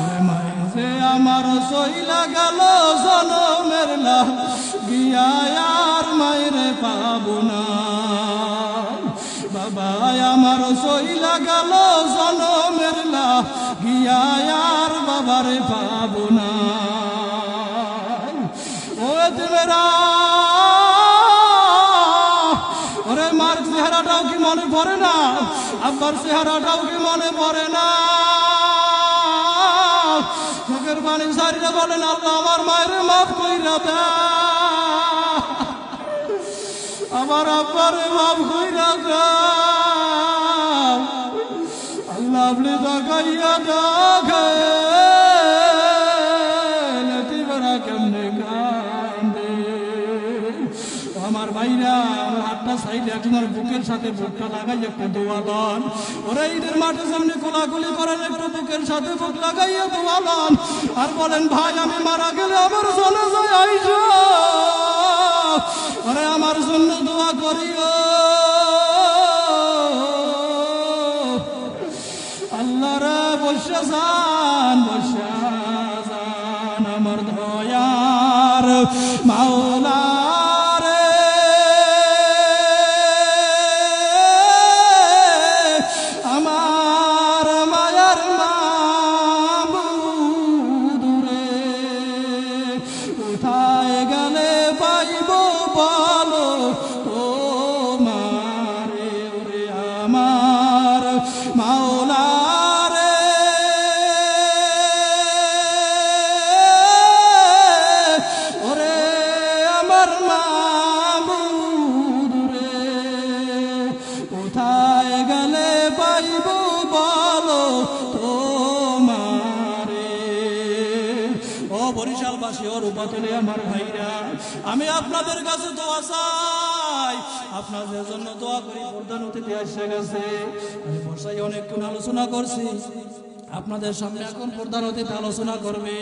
Speaker 1: ওরে মায়ের যে আমার সইলা গেল জনমের লাভ গিয়া আর মায়েরে পাবো না। বাবা আমার সইলা গেল জনমের লাভ গিয়া আর বাবারে পাবো না। ও এতিমেরা, ওরে মার চেহারাটাও কি মনে পড়ে না, আব্বার চেহারাটাও কি মনে পড়ে না। চোখের পানি সারিয়ে বলেন আল্লাহ আমার মায়ের মাফ কইরা দে, আমার আব্বারে মাফ কইরা দে। আল্লাহ আপনি তাকাইয়া দেখেন এতিমেরা কেমনে কান্দে। আমার ভাইরা, আমার হাতটা সাইডে তোমার বুকের সাথে বুকটা লাগাই একটা দোয়া লন। ওরা ঈদের মাঠে সামনে কোলাকুলি করেন, একটু বুকের সাথে বুক লাগাইয়া দোয়া লন। আর বলেন ভাই আমি মারা গেলে আমার জানাজায় আইসো, ওরে আমার জন্য দোয়া করিও। আল্লাহ রে বসে যান, বসে যান আমার দয়ার মাওলা। বরিশালবাসী ও রূপাতলী আমার ভাইরা, আমি আপনাদের কাছে দোয়া চাই, আপনাদের জন্য দোয়া করি। প্রধান অতিথি এসে গেছে, আমি বর্ষায় অনেকক্ষণ আলোচনা করছি, আপনাদের সামনে এখন প্রধান অতিথি আলোচনা করবে।